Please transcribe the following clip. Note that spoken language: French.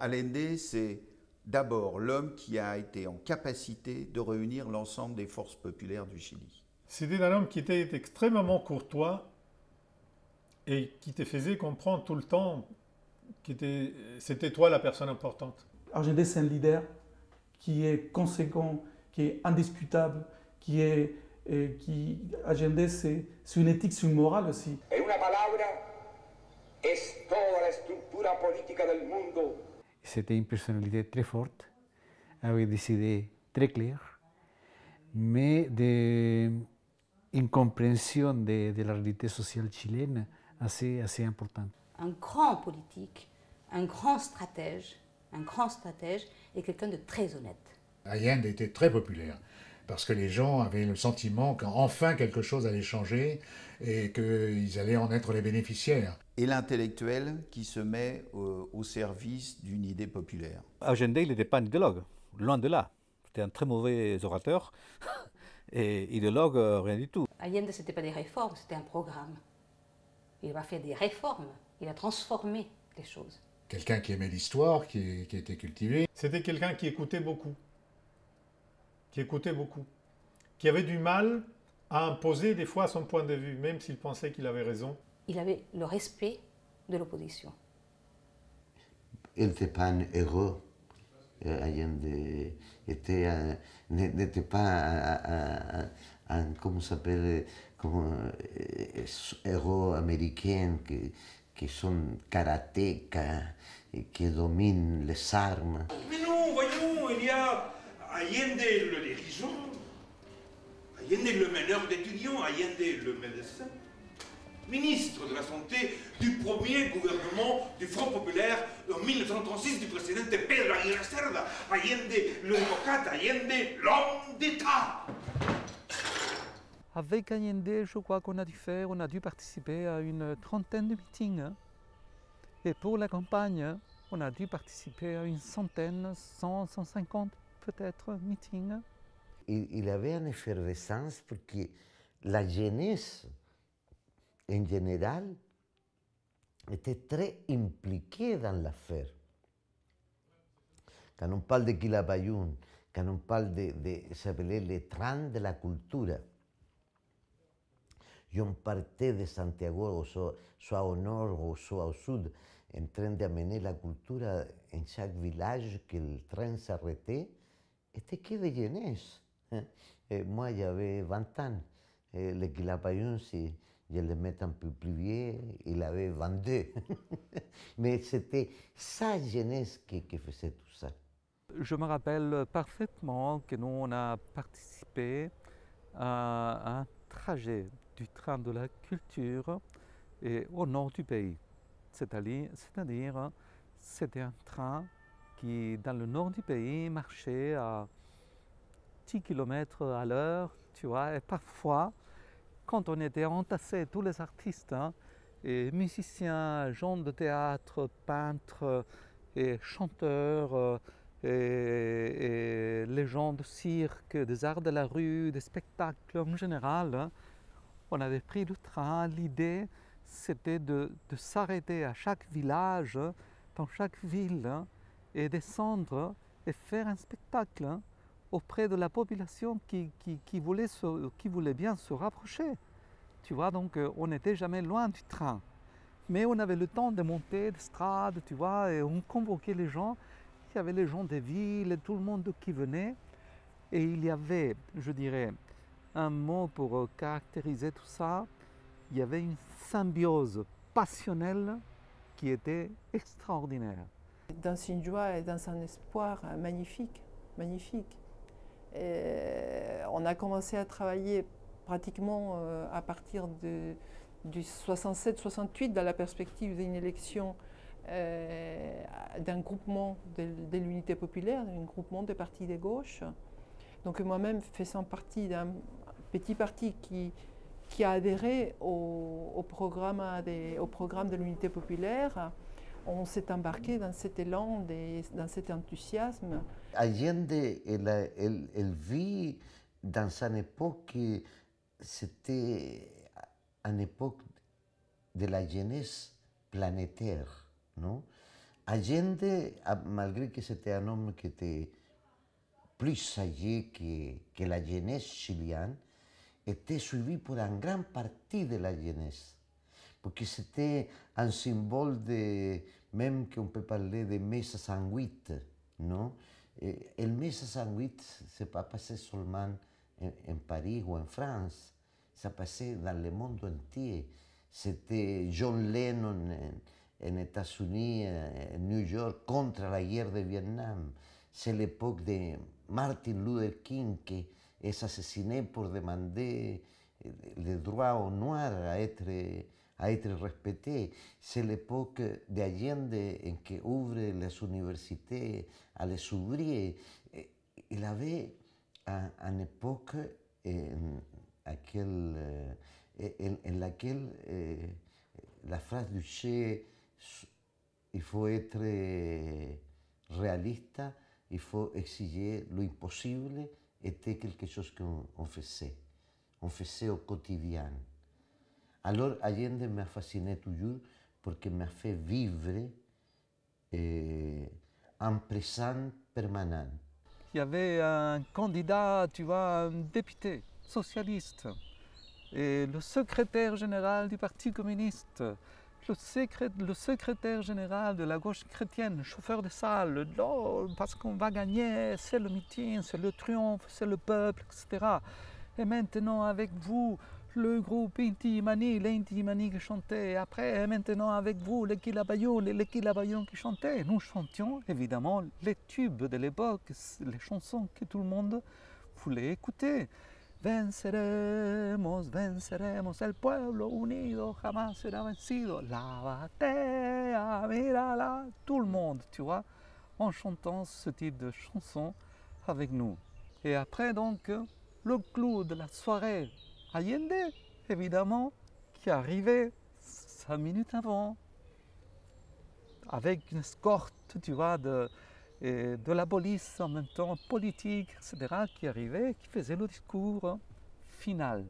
Allende, c'est d'abord l'homme qui a été en capacité de réunir l'ensemble des forces populaires du Chili. C'était un homme qui était extrêmement courtois et qui te faisait comprendre tout le temps que c'était toi la personne importante. Allende, c'est un leader qui est conséquent, qui est indiscutable, Allende, c'est une éthique, c'est une morale aussi. En una palabra, es toda la estructura política del mundo. C'était une personnalité très forte, avec des idées très claires, mais une compréhension de la réalité sociale chilienne assez importante. Un grand politique, un grand stratège et quelqu'un de très honnête. Allende était très populaire, parce que les gens avaient le sentiment qu'enfin quelque chose allait changer et qu'ils allaient en être les bénéficiaires. Et l'intellectuel qui se met au service d'une idée populaire. Allende, il n'était pas un idéologue, loin de là. C'était un très mauvais orateur et idéologue, rien du tout. Allende, ce n'était pas des réformes, c'était un programme. Il n'a pas fait des réformes, il a transformé les choses. Quelqu'un qui aimait l'histoire, qui était cultivé. C'était quelqu'un qui écoutait beaucoup. Qui avait du mal à imposer des fois son point de vue, même s'il pensait qu'il avait raison. Il avait le respect de l'opposition. Il n'était pas un héros. Allende n'était pas un comment s'appelle, comme héros américain qui sont karatékas et qui dominent les armes. Mais non, voyons, il y a Allende le dirigeant, Allende le meneur d'étudiants, Allende le médecin, ministre de la Santé du premier gouvernement du Front populaire en 1936 du président Pedro Aguirre Cerda, Allende le démocrate, Allende l'homme d'État. Avec Allende, je crois qu'on a dû participer à une trentaine de meetings. Et pour la campagne, on a dû participer à une centaine, 100, 150 peut-être meetings. Il avait une effervescence parce que la jeunesse, en général, était très impliquée dans l'affaire. Quand on parle de Quilapayún, quand on parle s'appelait les trains de la culture, et on partait de Santiago, soit au nord ou soit au sud, en train d'amener la culture en chaque village que le train s'arrêtait, était que de jeunesse. Et moi, j'avais 20 ans. Et le Quilapayún, si je le mets un peu plus vieux, il avait 22. Mais c'était sa jeunesse qui faisait tout ça. Je me rappelle parfaitement que nous, on a participé à un trajet du train de la culture et au nord du pays. C'est-à-dire, c'était un train qui, dans le nord du pays, marchait à 10 km à l'heure, tu vois, et parfois, quand on était entassés, tous les artistes, et musiciens, gens de théâtre, peintres et chanteurs, et les gens de cirque, des arts de la rue, des spectacles en général, on avait pris le train. L'idée, c'était de s'arrêter à chaque village, dans chaque ville, et descendre et faire un spectacle auprès de la population qui voulait bien se rapprocher. Tu vois, donc on n'était jamais loin du train. Mais on avait le temps de monter d'estrade, tu vois, et on convoquait les gens. Il y avait les gens des villes, tout le monde qui venait. Et il y avait, je dirais, un mot pour caractériser tout ça. Il y avait une symbiose passionnelle qui était extraordinaire. Dans une joie et dans un espoir magnifique, magnifique. Et on a commencé à travailler pratiquement à partir du 67-68 dans la perspective d'une élection d'un groupement de l'unité populaire, un groupement de partis de gauche. Donc moi-même faisant partie d'un petit parti qui a adhéré au programme de l'unité populaire, on s'est embarqué dans cet élan, dans cet enthousiasme. Allende, elle vit dans une époque, c'était une époque de la jeunesse planétaire, non? Allende, malgré que c'était un homme qui était plus âgé que la jeunesse chilienne, était suivi par une grande partie de la jeunesse. Parce que c'était un symbole de, même qu'on peut parler de mai 68, non? Et le mai 68, ce n'est pas passé seulement en Paris ou en France, ça passait dans le monde entier. C'était John Lennon en États-Unis, en New York, contre la guerre de Vietnam. C'est l'époque de Martin Luther King qui est assassiné pour demander le droit aux Noirs à être respectés. C'est l'époque d'Allende en qui ouvre les universités à les ouvriers. Il avait une époque en laquelle la phrase du Che, il faut être réaliste, il faut exiger l'impossible, était quelque chose qu'on faisait. On faisait au quotidien. Alors Allende m'a fasciné toujours parce qu'il m'a fait vivre un présent permanent. Il y avait un candidat, tu vois, un député socialiste, et le secrétaire général du Parti communiste, le secrétaire général de la gauche chrétienne, le chauffeur de salle, parce qu'on va gagner, c'est le meeting, c'est le triomphe, c'est le peuple, etc. Et maintenant avec vous, le groupe l'Inti-Mani qui chantait, et après maintenant avec vous, les Kilabayon qui chantaient. Nous chantions évidemment les tubes de l'époque, les chansons que tout le monde voulait écouter. Venceremos, venceremos, el pueblo unido jamás será vencido. La batalla, mírala, tout le monde, tu vois, en chantant ce type de chansons avec nous. Et après donc, le clou de la soirée, Allende, évidemment, qui arrivait 5 minutes avant, avec une escorte, tu vois, de la police en même temps, politique, etc., qui arrivait, qui faisait le discours final.